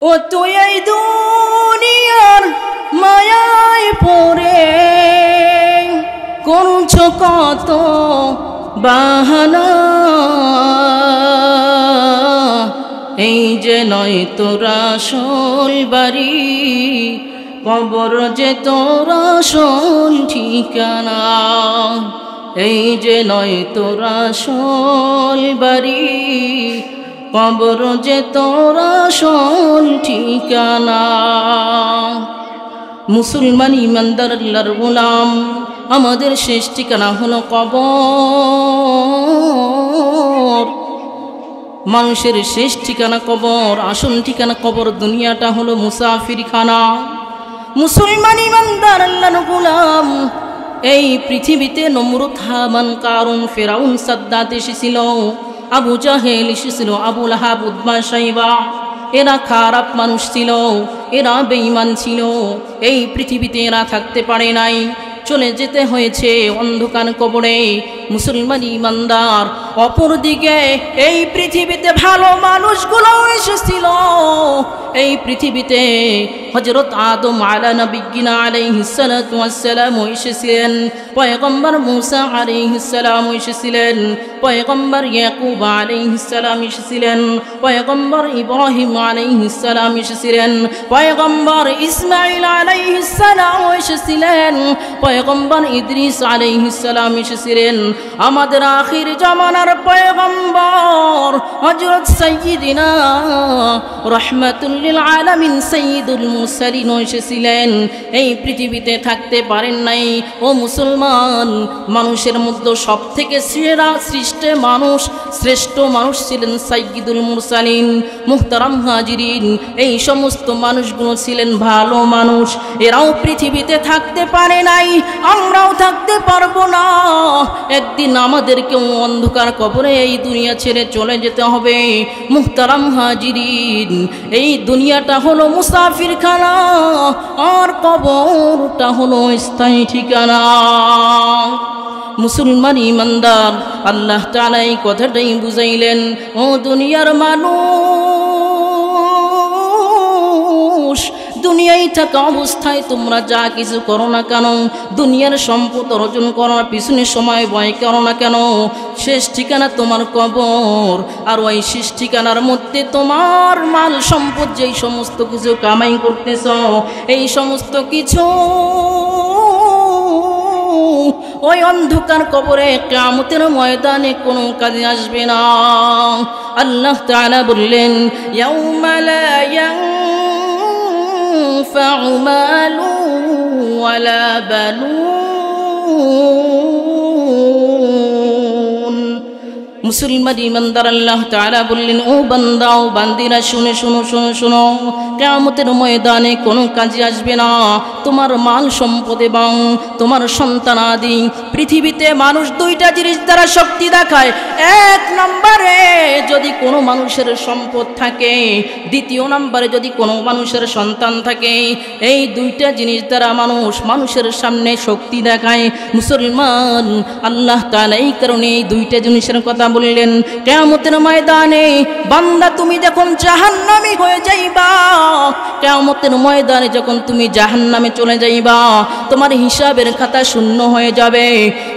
ও তুই এই দুনিয়ার মায়ায় পড়ে করছ কত বাহানা, এই যে নয় তোর আসল বাড়ি, কবর যে তোর আসল ঠিকানা। এই যে নয় তোর আসল বাড়ি, কবর যে তোর আসল ঠিকানা। মুসলমান ইমানদার আল্লাহর গোলাম, আমাদের শেষ ঠিকানা হলো কবর। মানুষের শেষ ঠিকানা কবর, আসল ঠিকানা কবর। দুনিয়াটা হলো মুসাফিরখানা। মুসলমান ইমানদার আল্লাহর গোলাম, এই পৃথিবীতে নমরুদ, হামান, কারুন, ফেরাউন, সাদ্দাত এসেছিল, আবু জাহেল এসেছিল, আবু লাহাব, উতবা, শাইবা। এরা খারাপ মানুষ ছিল, এরা বেঈমান ছিল। এই পৃথিবীতে এরা থাকতে পারে নাই, চলে যেতে হয়েছে অন্ধকার কবরে। মুসলমান ইমানদার, অপরদিকে এই পৃথিবীতে ভালো মানুষগুলো এসেছিল। এই পৃথিবীতে হযরত আদম আলা নবিয়্যিনা আলাইহিস সালাতু ওয়াস সালাম এসেছিলেন, পয়গম্বর মুসা আলাইহিস সালাম এসেছিলেন, পয়গম্বর ইয়াকুব আলাইহিস সালাম এসেছিলেন, পয়গম্বর ইব্রাহিম আলাইহিস সালাম এসেছিলেন, পয়গম্বর ইসমাঈল আলাইহিস সালাম এসেছিলেন, পয়গম্বর ইদ্রিস আলাইহিস সালাম এসেছিলেন। আমাদের আখির জামানার পয়গম্বর হযরত সাইয়্যিদিনা রাহমাতুল লিল আলামিন সাইয়্যিদুল মুরসালিন এসেছিলেন। এই পৃথিবীতে থাকতে পারেন নাই। ও মুসলমান, মানুষের মধ্যে সবথেকে সেরা শ্রেষ্ঠ মানুষ ছিলেন সাইয়্যিদুল মুরসালিন। মুহতারাম হাজিরিন, এই সমস্ত মানুষগুলো ছিলেন ভালো মানুষ। এরাও পৃথিবীতে থাকতে পারে নাই, আমরাও থাকতে পারবো না। একদিন আমাদেরকেও অন্ধকার কবরে এই দুনিয়া ছেড়ে চলে যেতে হবে। মুহতারাম হাজিরিন, এই দুনিয়াটা হলো মুসাফিরখানা, আর কবরটা হলো স্থায়ী ঠিকানা। মুসলমান ইমানদার, আল্লাহ তাআলা এই কথাটাই বুঝাইলেন। ও দুনিয়ার মানুষ, দুনিয়ায় থাকা অবস্থায় তোমরা যা কিছু করো না কেন, দুনিয়ার সম্পদ অর্জন করার পিছনে সময় ব্যয় করো না কেন, শেষ ঠিকানা তোমার কবর। আর ওই শেষ ঠিকানার মধ্যে তোমার মাল সম্পদ, যেই সমস্ত কিছু কামাই করতেছ, এই সমস্ত কিছু ওই অন্ধকার কবরে কিয়ামতের ময়দানে কোনো কাজে আসবে না। আল্লাহ তাআলা বললেন, ইয়াউমা লা ইয়ানফাউ মালু ওয়ালা বানুন। মুসলমান ইমানদার, আল্লাহ তাআলা বললেন, ও বান্দা, ও বান্দিরা, শুনে শোনো শোনো শোনো, কিয়ামতের ময়দানে কোনো কাজে আসবে না তোমার মাল সম্পদ এবং তোমার সন্তান আদি। পৃথিবীতে মানুষ দুইটা জিনিস দ্বারা শক্তি দেখায়। এক নম্বরে যদি কোনো মানুষের সম্পদ থাকে, দ্বিতীয় নম্বরে যদি কোনো মানুষের সন্তান থাকে। এই দুইটা জিনিস দ্বারা মানুষের সামনে শক্তি দেখায়। মুসলমান, আল্লাহ তাআলা এই কারণে এই দুইটা জিনিসের কথা বললেন। কিয়ামতের ময়দানে বান্দা, তুমি যখন জাহান্নামী হয়ে যাইবা, কিয়ামতের ময়দানে যখন তুমি জাহান্নামে চলে যাইবা, তোমার হিসাবের খাতা শূন্য হয়ে যাবে।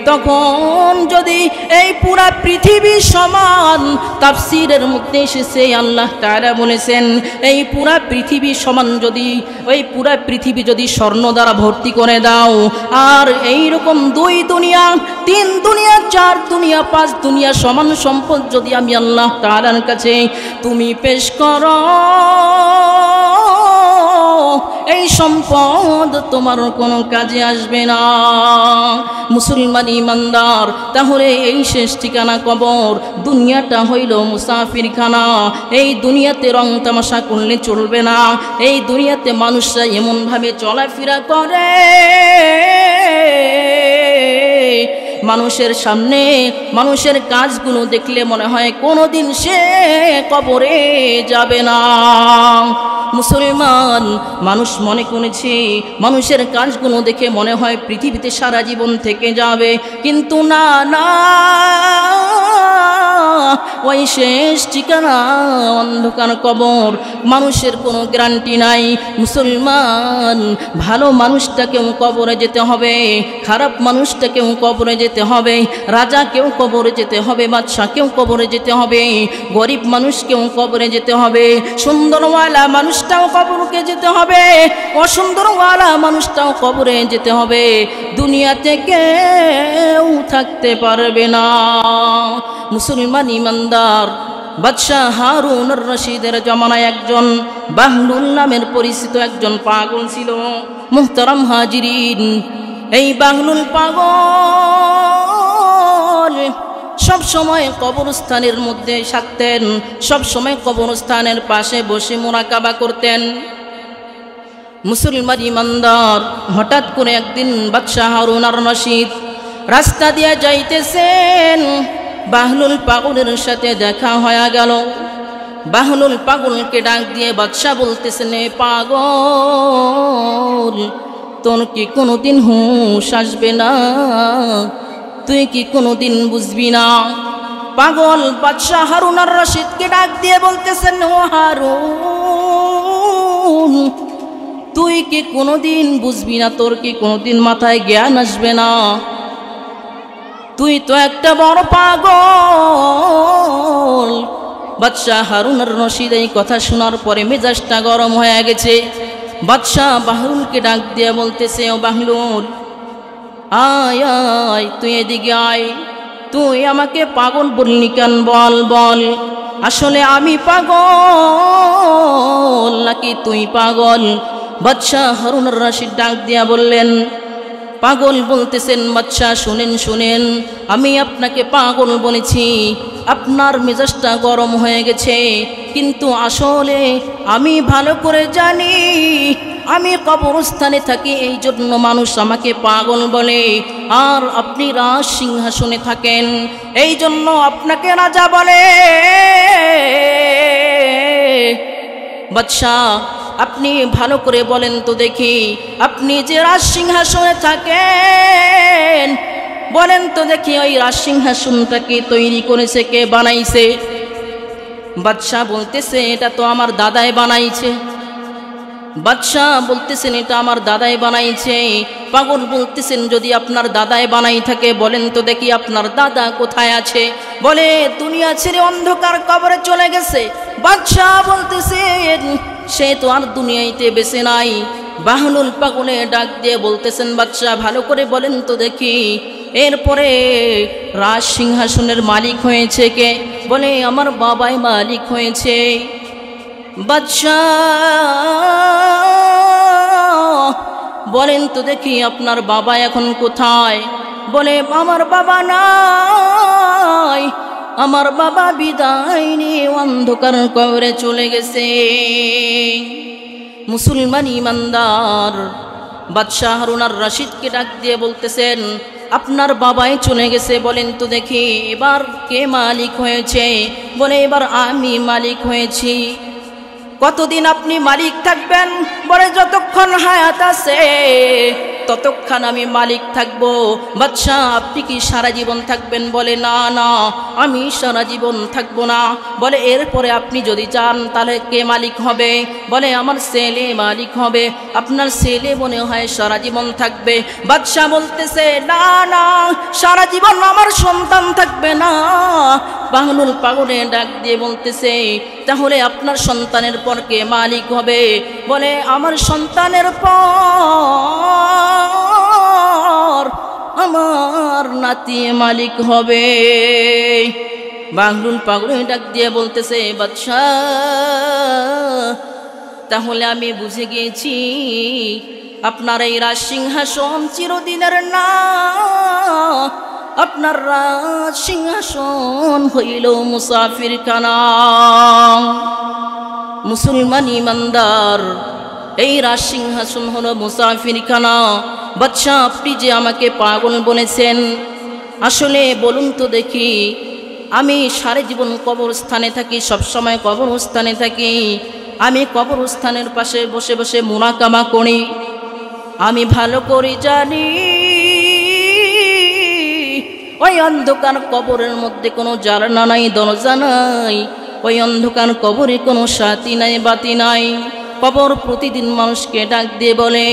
তখন যদি এই পুরা পৃথিবী সমান, তাফসীরের মধ্যে এসেছে আল্লাহ তাআলা বলেছেন, এই পুরা পৃথিবী সমান যদি, ওই পুরা পৃথিবী যদি স্বর্ণ দ্বারা ভর্তি করে দাও, আর এই রকম 2 দুনিয়া, 3 দুনিয়া, 4 দুনিয়া, 5 দুনিয়া সমান সম্পদ যদি আমি আল্লাহ তাআলার কাছে তুমি পেশ করো, এই সম্পদ তোমার কোনো কাজে আসবে না। মুসলমান ইমানদার, তাহলে এই শেষ ঠিকানা কবর। দুনিয়াটা হইল মুসাফিরখানা। এই দুনিয়াতে রং তামাশা করলে চলবে না। এই দুনিয়াতে মানুষরা এমনভাবে চলাফেরা করে, মানুষের সামনে মানুষের কাজগুলো দেখলে মনে হয় কোনোদিন সে কবরে যাবে না। মুসলমান, মানুষ মনে করেছে মানুষের কাজগুলো দেখে মনে হয় পৃথিবীতে সারা জীবন থেকে যাবে, কিন্তু না না, ওই শেষ ঠিকানা অন্ধকার কবর। মানুষের কোনো গ্যারান্টি নাই। মুসলমান, ভালো মানুষটাকেও কবরে যেতে হবে, খারাপ মানুষটাকেও কবরে যেতে হবে, রাজাকেও কবরে যেতে হবে, বাদশাকেও কবরে যেতে হবে, গরিব মানুষকেও কবরে যেতে হবে, সুন্দরওয়ালা মানুষটাও কবরকে যেতে হবে, অসুন্দরওয়ালা মানুষটাও কবরে যেতে হবে। দুনিয়াতে কেউ থাকতে পারবে না। মুসলমান ইমানদার, বাদশাহ হারুন আর রশিদের জমানায় একজন বাহলুল নামের পরিচিত একজন পাগল ছিল। মুহতারাম হাজিরিন, এই বাহলুল পাগল সব সময় কবরস্থানের মধ্যে থাকতেন, সব সময় কবরস্থানের পাশে বসে মুরাকাবা করতেন। মুসলমান ইমানদার, হঠাৎ করে একদিন বাদশাহ হারুন আর রশিদ রাস্তা দিয়ে যাইতেছেন, বাহলুল পাগলের সাথে দেখা হয়ে গেল। বাহলুল পাগলকে ডাক দিয়ে বাদশাহ বলতেছেন, এ পাগল, তোর কি কোনোদিন হুঁশ আসবে না? তুই কি কোনোদিন বুঝবি না? পাগল বাদশাহ হারুন আর রশিদকে ডাক দিয়ে বলতেছেন, ও হারুন, তুই কি কোনোদিন বুঝবি না? তোর কি কোনোদিন মাথায় জ্ঞান আসবে না? তুই তো একটা বড় পাগল। বাদশাহ হারুন আর রশিদ এই কথা শোনার পরে মেজাজটা গরম হয়ে গেছে। বাদশাহ বাহলুলকে ডাক দিয়ে বলতেছে, ও বাহলুল, আয় আয়, তুই এদিকে আয়। তুই আমাকে পাগল বললি কেন? বল বল, আসলে আমি পাগল নাকি তুই পাগল? বাদশাহ হারুন আর রশিদ ডাক দিয়া বললেন, পাগল বলতেছেন, বাদশাহ শুনেন শুনেন, আমি আপনাকে পাগল বলেছি, আপনার মেজাজটা গরম হয়ে গেছে, কিন্তু আসলে আমি ভালো করে জানি আমি কবরস্থানে থাকি, এই জন্য মানুষ আমাকে পাগল বলে, আর আপনি রাজ সিংহাসনে থাকেন এই জন্য আপনাকে রাজা বলে। বাদশাহ, আপনি ভালো করে বলেন তো দেখি, আপনি যে রাজ সিংহাসনে থাকেন, বলেন তো দেখি ওই রাজ সিংহাসনটাকে তৈরি করেছে কে, বানাইছে? বাদশাহ বলতেছে, এটা তো আমার দাদাই বানাইছে। বাদশাহ বলতেছেন, এটা আমার দাদাই বানাইছে। পাগল বলতেছেন, যদি আপনার দাদাই বানাই থাকে, বলেন তো দেখি আপনার দাদা কোথায় আছে? বলে, দুনিয়া ছেড়ে অন্ধকার কবরে চলে গেছে। বাদশাহ বলতেছেন, সে তো আর দুনিয়াতে বেঁচে নাই। বাহলুল পাগলে ডাক দিয়ে বলতেছেন, বাদশাহ ভালো করে বলেন তো দেখি, এরপরে রাজ সিংহাসনের মালিক হয়েছে কে? বলে, আমার বাবাই মালিক হয়েছে। বাদশাহ বলেন তো দেখি আপনার বাবা এখন কোথায়? বলে, আমার বাবা নাই, আমার বাবা বিদায় নিয়ে অন্ধকার কবরে চলে গেছে। মুসলমান ইমানদার, বাদশাহ হারুন আর রশিদকে ডাক দিয়ে বলতেছেন, আপনার বাবাই চলে গেছে, বলেন তো দেখি এবার কে মালিক হয়েছে? বলে, এবার আমি মালিক হয়েছি। কতদিন আপনি মালিক থাকবেন? বলে, যতক্ষণ হায়াত আছে ততক্ষণ আমি মালিক থাকব। বাদশাহ, আপনি কি সারা জীবন থাকবেন? বলে, না না, আমি সারা জীবন থাকবো না। বলে, এরপরে আপনি যদি চান তাহলে কে মালিক হবে? বলে, আমার ছেলে মালিক হবে। আপনার ছেলে মনে হয় সারা জীবন থাকবে। বাদশাহ বলতেছে, না না, সারা জীবন আমার সন্তান থাকবে না। বাহলুল পাগলে ডাক দিয়ে বলতেছে, তাহলে আপনার সন্তানের পর কে মালিক হবে? বলে, আমার সন্তানের পর আমার নাতি মালিক হবে। বাহলুল পাগলে ডাক দিয়ে বলতেছে, বাদশাহ, তাহলে আমি বুঝে গিয়েছি আপনার এই রাজ সিংহাসন চিরদিনের না, আপনার রাজ সিংহাসন হইল মুসাফিরখানা। মুসলমান ইমানদার, এই রাজ সিংহাসন হলো মুসাফিরখানা। বাদশাহ, আপনি যে আমাকে পাগল বলেছেন, আসলে বলুন তো দেখি, আমি সারা জীবন কবরস্থানে থাকি, সবসময় কবরস্থানে থাকি। আমি কবরস্থানের পাশে বসে বসে মুরাকাবা করি। আমি ভালো করে জানি ওই অন্ধকার কবরের মধ্যে কোনো জানালা নাই, দরজা নাই। ওই অন্ধকার কবরে কোনো সাথী নাই, বাতি নাই। কবর প্রতিদিন মানুষকে ডাক দিয়ে বলে,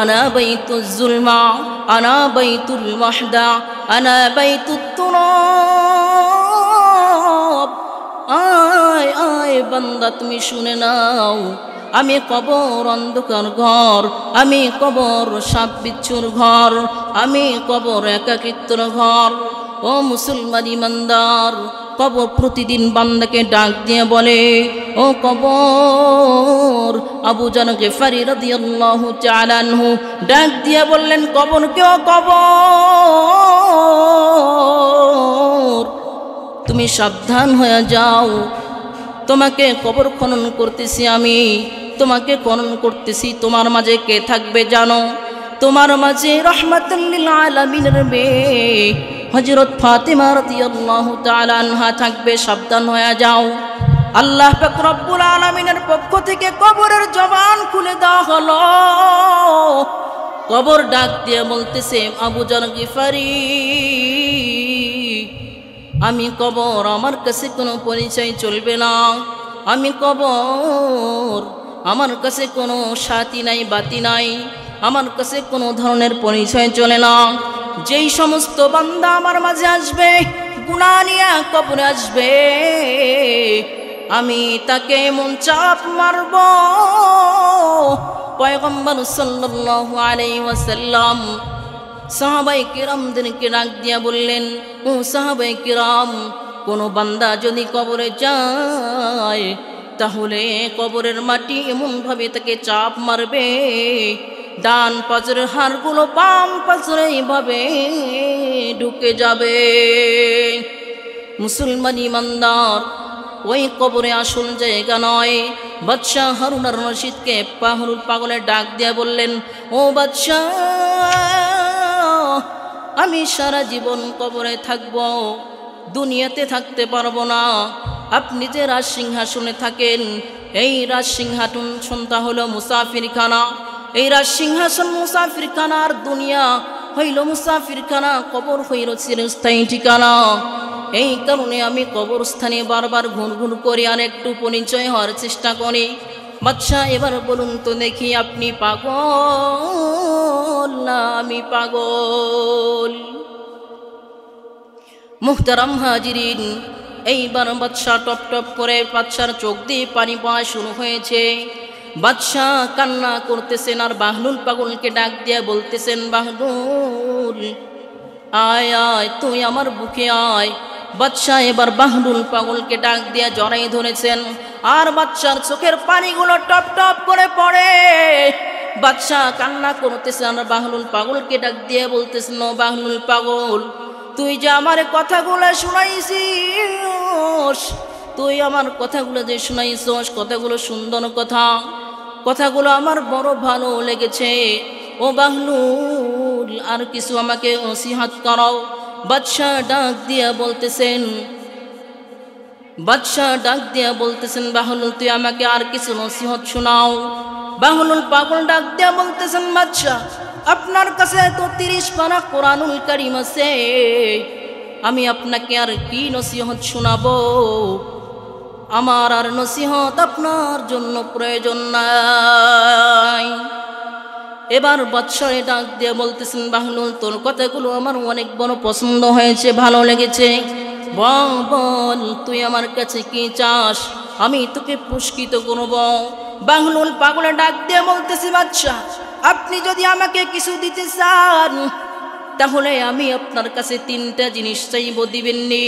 আনা বাইতুজ জুলমা, আনা বাইতুল ওয়াহদা, আনা বাইতুত তুরাব। আয় আয় বান্দা, তুমি শুনে নাও, আমি কবর অন্ধকার ঘর, আমি কবর সাপ বিচ্ছুর ঘর, আমি কবর একাকিত্বর ঘর। ও মুসলমান ইমানদার, কবর প্রতিদিন বান্দাকে ডাক দিয়ে বলে, ও কবর। আবু জান গিফারি রাদিয়াল্লাহু তাআলা আনহু ডাক দিয়ে বললেন, কবর কেউ, কবর তুমি সাবধান হয়ে যাও, তোমাকে কবর খনন করতেছি আমি, তোমাকে খনন করতেছি। তোমার মাঝে কে থাকবে জানো? তোমার মাঝে রাহমাতুল লিল আলামিনের মেয়ে হযরত ফাতিমা রাদিয়াল্লাহু তাআলা আনহা থাকবে, সাবধান হয়ে যাও। আল্লাহ পাক রব্বুল আলামিনের পক্ষ থেকে কবরের জবান খুলে দেওয়া হলো। কবর ডাক দিয়ে বলতেছে, আবু জার গিফারি, আমি কবর, আমার কাছে কোনো পরিচয় চলবে না। আমি কবর, আমার কাছে কোনো সাথী নাই, বাতি নাই, আমার কাছে কোনো ধরনের পরিচয় চলে না। যেই সমস্ত বান্দা আমার মাঝে আসবে, গুনাহ নিয়ে কবরে আসবে, আমি তাকে এমন চাপ মারব। পয়গম্বর সাল্লাল্লাহু আলাইহি ওয়াসাল্লাম সাহাবায়ে কিরামদেরকে ডাক দিয়া বললেন, ও সাহাবায়ে কিরাম, কোনো বান্দা যদি কবরে যায়, তাহলে কবরের মাটি এমনভাবে তাকে চাপ মারবে, ডান পাজরের হাড়গুলো বাম পাজরে এইভাবে ঢুকে যাবে। মুসলমান ইমানদার, ওই কবরে আসল জায়গা নয়। বাদশাহ হারুন আর রশিদকে পাগলের ডাক দিয়ে বললেন, ও বাদশাহ, আমি সারা জীবন কবরে থাকব, দুনিয়াতে থাকতে পারবো না। আপনি যে রাজ সিংহাসনে থাকেন, এই রাজ সিংহাসনটা হলো মুসাফিরখানা। এই রাজ সিংহাসন মুসাফিরখানা, আর দুনিয়া হইল মুসাফিরখানা, কবর হইল চিরস্থায়ী ঠিকানা। এই কারণে আমি কবরস্থানে বারবার ঘুরঘুর করি আর একটু পরিচয় হওয়ার চেষ্টা করি। বাদশাহ, এবার বলুন তো দেখি, আপনি পাগল না আমি পাগল? মুহতারাম হাজিরিন, এইবার বাদশাহ টপ টপ করে, বাদশার চোখ দিয়ে পানি পড়া শুরু হয়েছে। বাদশাহ কান্না করতেছেন আর বাহলুল পাগলকে ডাক দিয়ে বলতেছেন, বাহলুল আয় আয়, তুই আমার বুকে আয়। বাদশাহ এবার বাহলুল পাগলকে ডাক দিয়ে জড়াই ধরেছেন, আর বাদশার চোখের পানিগুলো টপ টপ করে পড়ে। বাদশাহ কান্না করতেছেন আর বাহলুল পাগলকে ডাক দিয়ে বলতেছেন, ও বাহলুল পাগল, তুই যে আমার কথাগুলো শুনাইছিস, তুই আমার কথাগুলো যে শুনাইছিস, কথাগুলো সুন্দর কথা, কথাগুলো আমার বড় ভালো লেগেছে। ও বাহলুল, আর কিছু আমাকে নসিহত করাও। বাদশাহ ডাক দিয়া বলতেছেন, বাহলুল, তুই আমাকে আর কিছু নসিহত শোনাও। বাহলুল পাগল ডাক দিয়া বলতেছেন, বাদশাহ, আপনার কাছে তো 30 পারা কোরআনুল কারীম আছে, আমি আপনাকে আর কি নসিহত শোনাবো? আমার আর নসিহত আপনার জন্য প্রয়োজন নাই। এবার বাদশাহ ডাক দিয়ে বলতেছেন, বাহলুল, তোর কথাগুলো আমার অনেক বড় পছন্দ হয়েছে, ভালো লেগেছে। বল তুই আমার কাছে কি চাস, আমি তোকে পুরস্কৃত করব। বাহলুল পাগলে ডাক দিয়ে বলতেছে, বাদশাহ, আপনি যদি আমাকে কিছু দিতে চান, তাহলে আমি আপনার কাছে 3টা জিনিস চাইব, দিবেননি?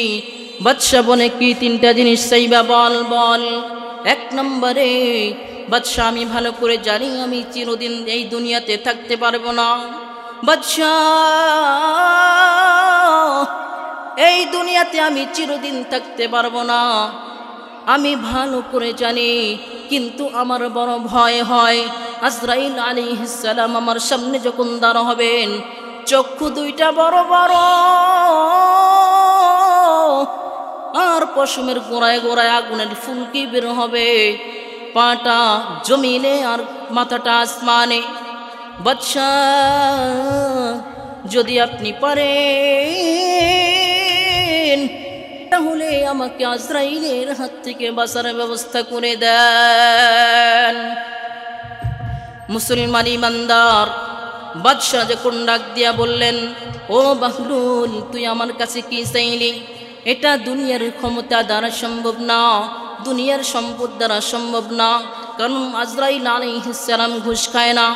বাদশাহ বলে, কি 3টা জিনিস চাইবা? বল বল। 1 নম্বরে, বাদশাহ, আমি ভালো করে জানি আমি চিরদিন এই দুনিয়াতে থাকতে পারবো না। বাদশাহ, এই দুনিয়াতে আমি চিরদিন থাকতে পারবো না, আমি ভালো করে জানি, কিন্তু আমার বড় ভয় হয় আজরাইল আলাইহিস সালাম আমার সামনে যখন দাঁড়া হবেন, চক্ষু 2টা বড় বড়, আর পশমের গোড়ায় গোড়ায় আগুনের ফুলকি বের হবে, পাটা জমিনে আর মাথাটা আসমানে। বাদশাহ, যদি আপনি পারেন তাহলে আমাকে আজরাইলের হাত থেকে বাঁচার ব্যবস্থা করে দেন। মুসলমান ইমানদার বাদশাহ যখন ডাক দিয়া বললেন, ও বাহলুল, তুই আমার কাছে কি চাইলি? এটা দুনিয়ার ক্ষমতা দ্বারা সম্ভব না, দুনিয়ার সম্পদ দ্বারা সম্ভব না, কারণ আজরাইল আলাইহিস সালাম ঘুষ খায় না।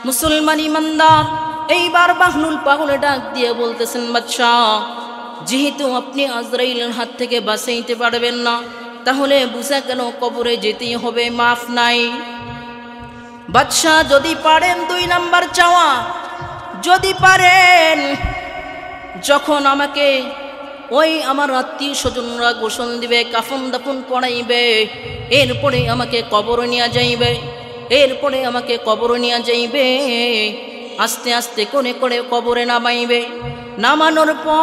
মুসলমান ইমানদার এইবার বাহলুল পাগলে ডাক দিয়ে বলতেছেন, বাদশাহ, যেহেতু আপনি আজরাইলের হাত থেকে বাঁচাইতে পারবেন না, তাহলে বুঝা কেন কবরে যেতেই হবে, মাফ নাই। বাদশাহ যদি পারেন 2 নাম্বার চাওয়া, যদি পারেন যখন আমাকে ওই আমার আত্মীয় স্বজনরা গোসল দিবে, কাফন দাফন পড়াইবে, এরপরে আমাকে কবর নিয়ে যাইবে, এরপরে আমাকে কবর নিয়ে যাইবে, আস্তে আস্তে করে করে কবরে নামাইবে। নামানোর পর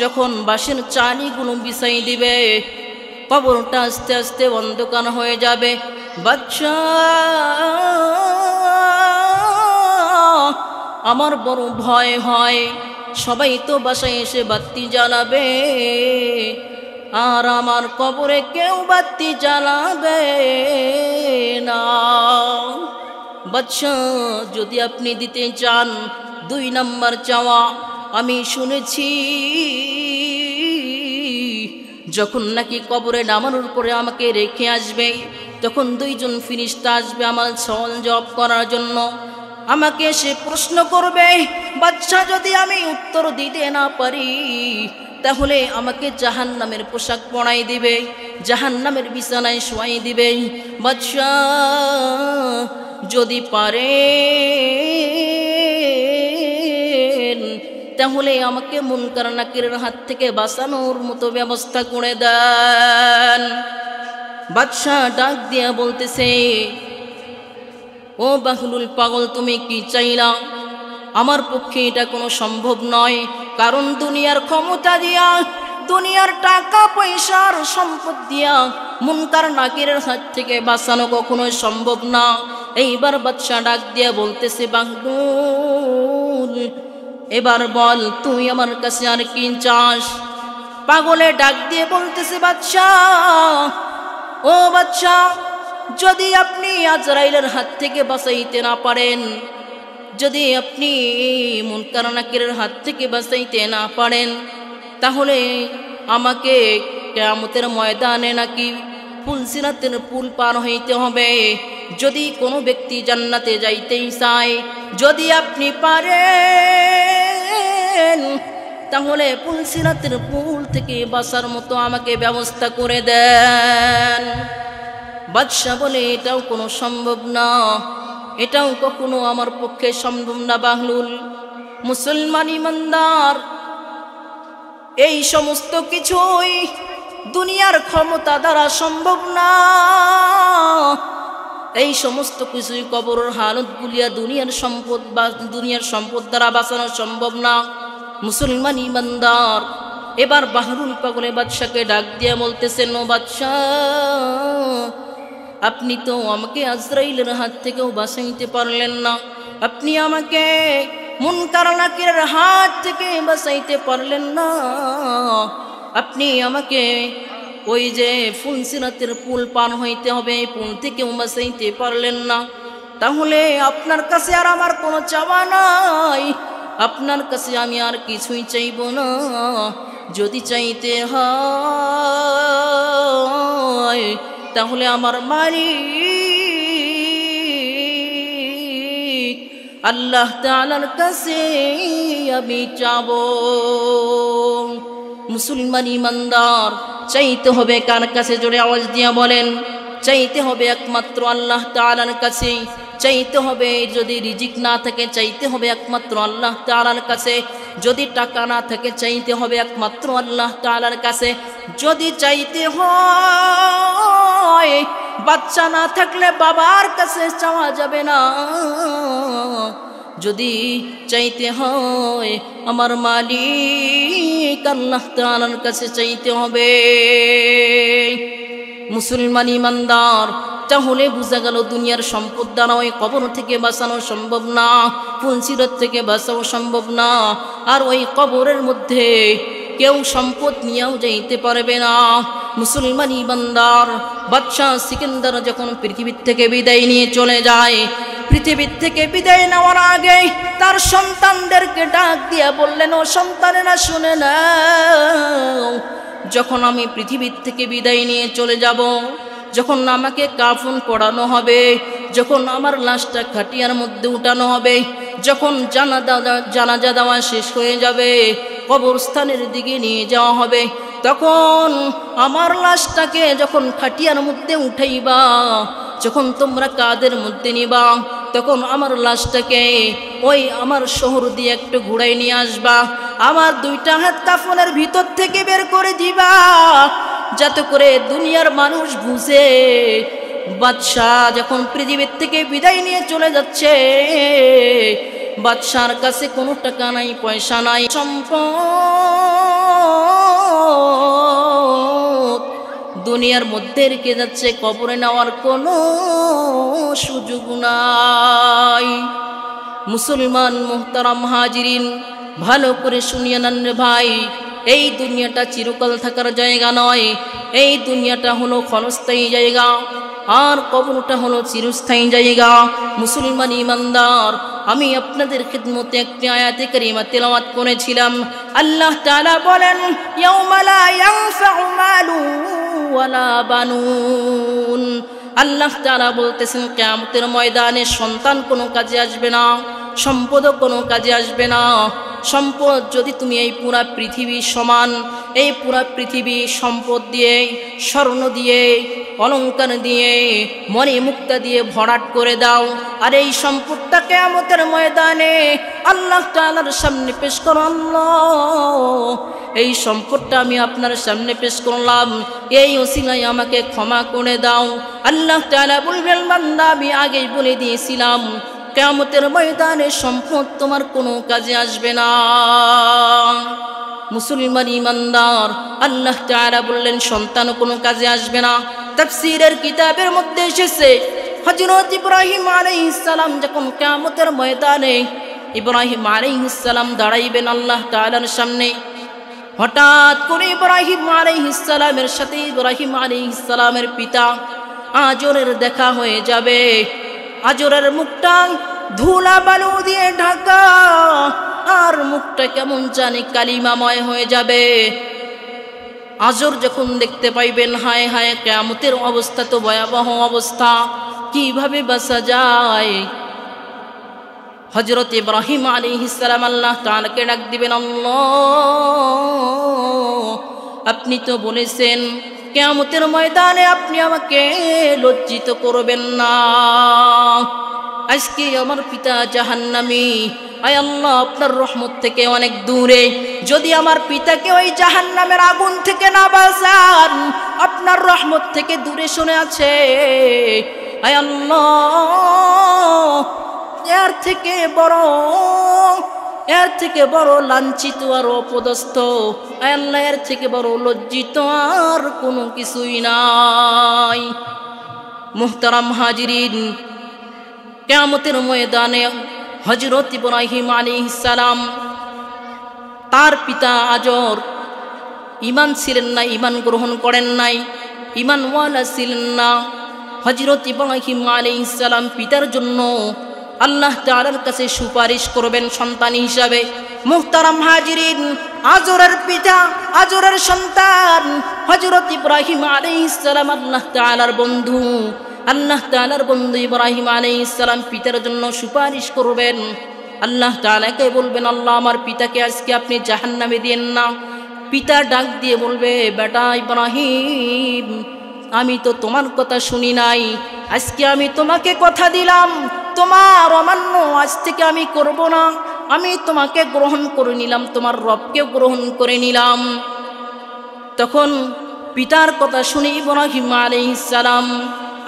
যখন বাঁশের চালিগুলো বিছাই দিবে, কবরটা আস্তে আস্তে অন্ধকার হয়ে যাবে। বাদশাহ, আমার বড় ভয় হয়, সবাই তো বাসায় এসে বাতি জ্বালাবে, আর আমার কবরে কেউ বাতি জ্বালাবে না। বাদশাহ, যদি আপনি দিতে চান 2 নাম্বার চাওয়া, আমি শুনেছি যখন নাকি কবরে নামানোর পরে আমাকে রেখে আসবে, তখন 2 জন ফেরেশতা আসবে আমার সওয়াল জবাব করার জন্য। আমাকে সে প্রশ্ন করবে, বাদশাহ, যদি আমি উত্তর দিতে না পারি, তাহলে আমাকে জাহান্নামের পোশাক পরাই দিবে, জাহান্নামের বিছানায় শোয়াই দিবে। বাদশাহ, যদি পারেন তাহলে আমাকে মুনকার নাকিরের হাত থেকে বাঁচানোর মতো ব্যবস্থা করে দেন। বাদশাহ ডাক দিয়া বলতেছে, ও বাহলুল পাগল, তুমি কি চাইলা? আমার পক্ষে এটা কোনো সম্ভব নয়, কারণ দুনিয়ার ক্ষমতা দিয়া, দুনিয়ার টাকা পয়সার সম্পদ দিয়া মুনকার নাকিরের হাত থেকে বাঁচানো কখনোই সম্ভব না। এইবার বাদশাহ ডাক দিয়া বলতেছে, বাহলুল, এবার বল তুই আমার কাছে আর কি চাস? পাগলে ডাক দিয়ে বলতেছে, বাদশাহ, ও বাদশাহ, যদি আপনি আজরাইলের হাত থেকে বাঁচাইতে না পারেন, যদি আপনি মুনকার নাকিরের হাত থেকে বাঁচাইতে না পারেন, তাহলে আমাকে কিয়ামতের ময়দানে নাকি ফুলসিরাতের পুল পার হইতে হবে। যদি কোনো ব্যক্তি জান্নাতে যাইতেই চায়, যদি আপনি পারেন, তাহলে ফুলসিরাতের পুল থেকে বাঁচার মতো আমাকে ব্যবস্থা করে দেন। বাদশাহ বলে, এটাও কোনো সম্ভব না, এটাও কখনো আমার পক্ষে সম্ভব না বাহলুল। মুসলমান ইমানদার, এই সমস্ত কিছুই দুনিয়ার ক্ষমতা দ্বারা সম্ভব না, এই সমস্ত কিছুই কবরের হালত গুলিয়া দুনিয়ার সম্পদ বা দুনিয়ার সম্পদ দ্বারা বাঁচানো সম্ভব না। মুসলমান ইমানদার এবার বাহরুল পাগলে বাদশাকে ডাক দিয়ে বলতেছেন, ও বাদশাহ, আপনি তো আমাকে আজরাইলের হাত থেকেও বাঁচাইতে পারলেন না, আপনি আমাকে মুনকার নাকিরের হাত থেকে বাঁচাইতে পারলেন না, আপনি আমাকে ওই যে ফুলসিরাতের পুল পার হইতে হবে, এই পুল থেকেও বাঁচাইতে পারলেন না, তাহলে আপনার কাছে আর আমার কোনো চাওয়া নাই, আপনার কাছে আমি আর কিছুই চাইব না। যদি চাইতে হয় তাহলে আমার মালিক আল্লাহ তাআলার কাছে আমি চাব। মুসলমান ইমানদার, চাইতে হবে কার কাছে? জোরে আওয়াজ দিয়ে বলেন। চাইতে হবে একমাত্র আল্লাহ তাআলার কাছে। চাইতে হবে, যদি রিজিক না থাকে চাইতে হবে একমাত্র আল্লাহ তাআলার কাছে, যদি টাকা না থাকে চাইতে হবে একমাত্র আল্লাহ তাআলার কাছে, যদি চাইতে হয় বাচ্চা না থাকলে বাবার কাছে চাওয়া যাবে না, যদি চাইতে হয় আমার মালিক আল্লাহ তাআলার কাছে চাইতে হবে। মুসলমান ইমানদার, তাহলে বোঝা গেল দুনিয়ার সম্পদ দ্বারা ওই কবর থেকে বাঁচানো সম্ভব না, ফুলসিরত থেকে বাঁচানো সম্ভব না। আর ওই কবরের মধ্যে কেউ সম্পদ নিয়েও যাইতে পারবে না। মুসলমান ইমানদার বাদশাহ সিকান্দার যখন পৃথিবীর থেকে বিদায় নিয়ে চলে যায়, পৃথিবীর থেকে বিদায় নেওয়ার আগে তার সন্তানদেরকে ডাক দিয়া বললেন, ও সন্তানেরা শুনে নাও, যখন আমি পৃথিবীর থেকে বিদায় নিয়ে চলে যাব, যখন আমাকে কাফন পড়ানো হবে, যখন আমার লাশটা খাটিয়ার মধ্যে উঠানো হবে, যখন জানাজা দেওয়া শেষ হয়ে যাবে, কবরস্থানের দিকে নিয়ে যাওয়া হবে, তখন আমার লাশটাকে যখন খাটিয়ার মধ্যে উঠাইবা, যখন তোমরা কাঁধের মধ্যে নিবা, তখন আমার লাশটাকে ওই আমার শহর দিয়ে একটু ঘুরাই নিয়ে আসবা, আমার দুইটা হাত কাফনের ভিতর থেকে বের করে দিবা, যাতে করে দুনিয়ার মানুষ বুঝে বাদশাহ যখন পৃথিবীর থেকে বিদায় নিয়ে চলে যাচ্ছে, বাদশার কাছে কোনো টাকা নাই, পয়সা নাই, সম্পদ দুনিয়ার মধ্যে রেখে যাচ্ছে, কবরে নেওয়ার কোনো সুযোগ নাই। মুসলমান মুহতারাম হাজিরিন, ভালো করে শুনিয়ে নেন রে ভাই, এই দুনিয়াটা চিরকাল থাকার জায়গা নয়, এই দুনিয়াটা হলো ক্ষণস্থায়ী জায়গা, আর কবরটা হলো চিরস্থায়ী জায়গা। মুসলমান ইমানদার, আমি আপনাদের খিদমতে একটি আয়াতে কারিমা তেলাওয়াত করেছিলাম। আল্লাহ তাআলা বলেন, ইয়াউমা লা ইয়ানফাউ মালু ওয়ালা বানুন। আল্লাহ তাআলা বলতেছেন, কিয়ামতের ময়দানে সন্তান কোনো কাজে আসবে না, সম্পদও কোনো কাজে আসবে না। সম্পদ যদি তুমি এই পুরা পৃথিবী সমান, এই পুরা পৃথিবী সম্পদ দিয়ে, স্বর্ণ দিয়ে, অলংকার দিয়ে, মণি মুক্তা দিয়ে ভরাট করে দাও, আর এই সম্পদটা কিয়ামতের ময়দানে আল্লাহ তাআলার সামনে পেশ করো, আল্লাহ এই সম্পদটা আমি আপনার সামনে পেশ করলাম, এই ওসিলায় আমাকে ক্ষমা করে দাও। আল্লাহ তাআলা বলবেন, বান্দা আমি আগেই বলে দিয়েছিলাম, কিয়ামতের ময়দানে সম্পদ তোমার কোনো কাজে আসবে না। মুসলমান ইমানদার, আল্লাহ তাআলা বললেন সন্তানও কোনো কাজে আসবে না। তাফসীরের কিতাবের মধ্যে এসেছে, হযরত ইব্রাহিম আলাইহিস সালাম যখন কিয়ামতের ময়দানে ইব্রাহিম আলাইহিস সালাম দাঁড়াইবেন আল্লাহ তাআলার সামনে, হঠাৎ করে ইব্রাহিম আলাইহিস সালামের সাথে ইব্রাহিম আলাইহিস সালামের পিতা আজরের দেখা হয়ে যাবে। আজরের মুখটা ধুলা বালু দিয়ে ঢাকা, আর মুখটা কেমন জানি কালিমাময় হয়ে যাবে। আজর যখন দেখতে পাইবেন, হায় হায়, কিয়ামতের অবস্থা তো ভয়াবহ অবস্থা, কিভাবে বাঁচা যায়? হযরত ইব্রাহিম আলাইহিস সালাম আল্লাহ তাআলাকে ডাক দিবেন, আল্লাহ আপনি তো বলেছেন কিয়ামতের ময়দানে আপনি আমাকে লজ্জিত করবেন না, আজকে আমার পিতা জাহান্নামী, আয় আল্লাহ আপনার রহমত থেকে অনেক দূরে, যদি আমার পিতাকে ওই জাহান্নামের আগুন থেকে না বাঁচান, আপনার রহমত থেকে দূরে সরে আছে, আয় আল্লাহ এর থেকে বড় লাঞ্ছিত আর অপদস্থ, আয় আল্লাহ এর থেকে বড় লজ্জিত আর কোনো কিছুই নাই। মুহতারাম হাজিরিন, কিয়ামতের ময়দানে হযরত ইব্রাহিম আলাইহিস সালাম, তার পিতা আজর ঈমান ছিলেন না, ঈমান গ্রহণ করেন নাই, ঈমানওয়ালা ছিলেন না। হযরত ইব্রাহিম আলাইহিস সালাম পিতার জন্য আল্লাহ তাআলার কাছে সুপারিশ করবেন সন্তান হিসাবে। মুহতারাম হাজিরিন, আজরের পিতা, আজরের সন্তান হযরত ইব্রাহিম আলাইহিস সালাম আল্লাহ তাআলার বন্ধু, আল্লাহ তাআলার বন্ধু ইব্রাহিম আলাইহিস সালাম পিতার জন্য সুপারিশ করবেন। আল্লাহ তাআলাকে বলবেন, আল্লাহ আমার পিতাকে আজকে আপনি জাহান্নামে দিয়েন না। পিতা ডাক দিয়ে বলবে, বেটা ইব্রাহিম, আমি তো তোমার কথা শুনি নাই, আজকে আমি তোমাকে কথা দিলাম, তোমার অমান্য আজ থেকে আমি করব না, আমি তোমাকে গ্রহণ করে নিলাম, তোমার রবকে গ্রহণ করে নিলাম। তখন পিতার কথা শুনে ইব্রাহিম আলাইহিস সালাম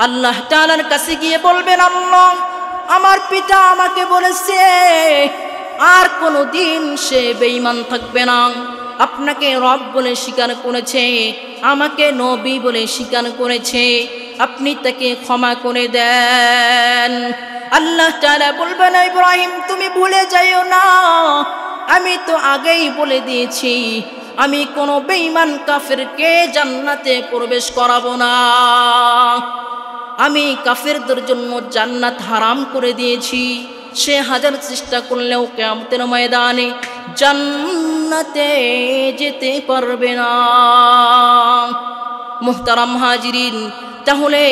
আল্লাহ তাআলার কাছে গিয়ে বলবেন, আল্লাহ আমার পিতা আমাকে বলেছে আর কোনো দিন সে বেঈমান থাকবে না, আপনাকে রব বলে স্বীকার করেছে, আমাকে নবী বলে স্বীকার করেছে, আপনি তাকে ক্ষমা করে দেন। আল্লাহ তাআলা বলবেন, ইব্রাহিম তুমি ভুলে যাইও না, আমি তো আগেই বলে দিয়েছি আমি কোনো বেঈমান কাফেরকে জান্নাতে প্রবেশ করাবো না। আমি কাফেরদের জন্য জান্নাত হারাম করে দিয়েছি। সে হাজার চেষ্টা করলেও কিয়ামতের ময়দানে জান্নাতে যেতে পারবে না। মুহতারাম হাজিরিন, তাহলে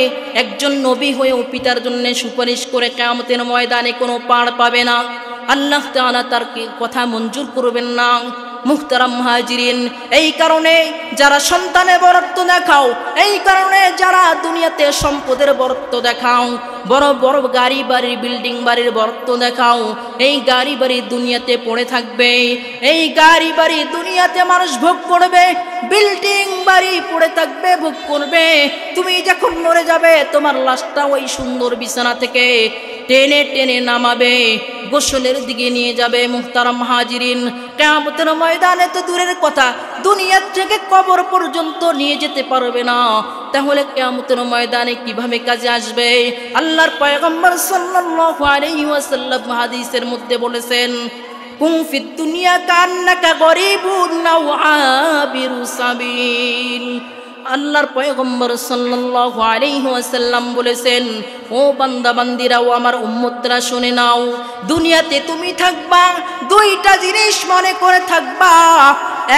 একজন নবী হয়েও পিতার জন্য সুপারিশ করে কিয়ামতের ময়দানে কোনো পার পাবে না, আল্লাহ তাআলা তার কথা মঞ্জুর করবেন না। মুহতারাম হাজিরিন, এই কারণে যারা সন্তানের বরত্ব দেখাও, এই কারণে যারা দুনিয়াতে সম্পদের বরত্ব দেখাও, বড় বড় গাড়ি বাড়ি বিল্ডিং বাড়ির বরত্ব দেখাও, এই গাড়ি বাড়ি দুনিয়াতে পড়ে থাকবে, এই গাড়ি বাড়ি দুনিয়াতে মানুষ ভোগ করবে, বিল্ডিং বাড়ি পড়ে থাকবে, ভোগ করবে। তুমি যখন মরে যাবে তোমার লাশটা ওই সুন্দর বিছানা থেকে টেনে টেনে নামাবে, গোসলের দিকে নিয়ে যাবে। মুহতারাম হাজিরিন, কিয়ামতের ময়দানে তো দূরের কথা, দুনিয়া থেকে কবর পর্যন্ত নিয়ে যেতে পারবে না, তাহলে কিয়ামতের ময়দানে কিভাবে কাজে আসবে? আল্লাহর পয়গম্বর সাল্লাল্লাহু আলাইহি ওয়াসাল্লাম হাদিসের মধ্যে বলেছেন, কুন ফিদ দুনিয়া কান্নাকা গরিবুন আও আবিরু সাবিল। আল্লাহর পয়গম্বর সাল্লাল্লাহু আলাইহি ওয়াসাল্লাম বলেছেন, ও বান্দা বান্দিরা, ও আমার উম্মতরা শুনে নাও, দুনিয়াতে তুমি থাকবা দুইটা জিনিস মনে করে থাকবা।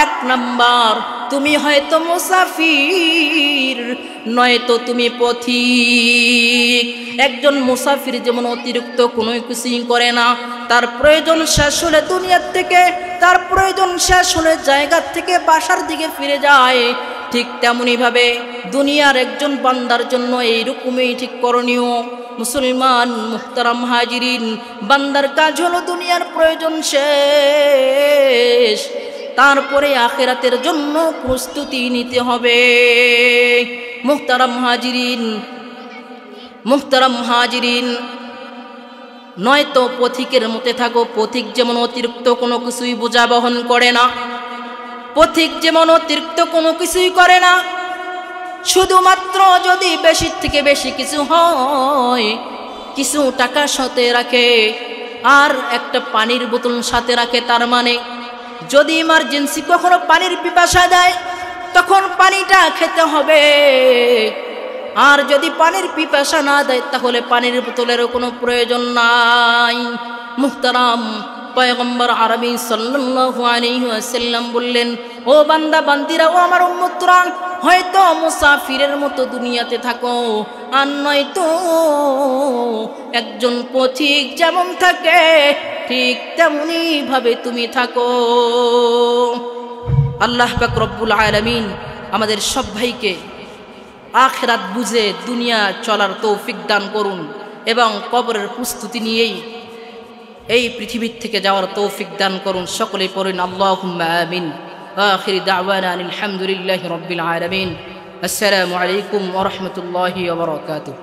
এক নাম্বার, তুমি হয়তো মুসাফির, নয়তো তুমি পথিক। একজন মুসাফির যেমন অতিরিক্ত কোনো কিছুই করে না, তার প্রয়োজন শেষ হলে দুনিয়ার থেকে, তার প্রয়োজন শেষ হলে জায়গা থেকে বাসার দিকে ফিরে যায়, ঠিক তেমনি ভাবে দুনিয়ার একজন বান্দার জন্য এইরকমই ঠিক করণীয়। মুসলমান মুহতারাম হাজিরিন, বান্দার কাজ হলো দুনিয়ার প্রয়োজন শেষ, তারপরে আখিরাতের জন্য প্রস্তুতি নিতে হবে। মুহতারাম হাজিরিন, মুহতারাম হাজিরিন, নয়তো পথিকের মতে থাকো। পথিক যেমন অতিরিক্ত কোনো কিছুই বোঝা বহন করে না, পথিক যেমন অতিরিক্ত কোনো কিছুই করে না, শুধুমাত্র যদি বেশি থেকে বেশি কিছু হয়, কিছু টাকা সাথে রাখে আর একটা পানির বোতল সাথে রাখে, তার মানে যদি ইমার্জেন্সি কখনো পানির পিপাসা দেয় তখন পানিটা খেতে হবে, আর যদি পানির পিপাসা না দেয় তাহলে পানির বোতলেরও কোনো প্রয়োজন নাই। মুহতারাম পয়গম্বর আরবি সাল্লাল্লাহু আলাইহি ওয়াসাল্লাম বললেন, ও বান্দা বান্দিরা, ও আমার উম্মতরা, হয়তো মুসাফিরের মতো দুনিয়াতে থাকো, আর নয়তো একজন পথিক যেমন থাকে ঠিক তেমনি ভাবে তুমি থাকো। আল্লাহ পাক রব্বুল আলামিন আমাদের সব ভাইকে আখিরাত বুঝে দুনিয়া চলার তৌফিক দান করুন এবং কবরের প্রস্তুতি নিয়েই এই পৃথিবীর থেকে যাওয়ার তৌফিক দান করুন। সকলে পড়ুন আল্লাহুম্মা আমিন। আখির দাওয়ানা আলহামদুলিল্লাহি রাব্বিল আলামিন। আসসালামু আলাইকুম ওয়া রাহমাতুল্লাহি ওয়া বারাকাতুহু।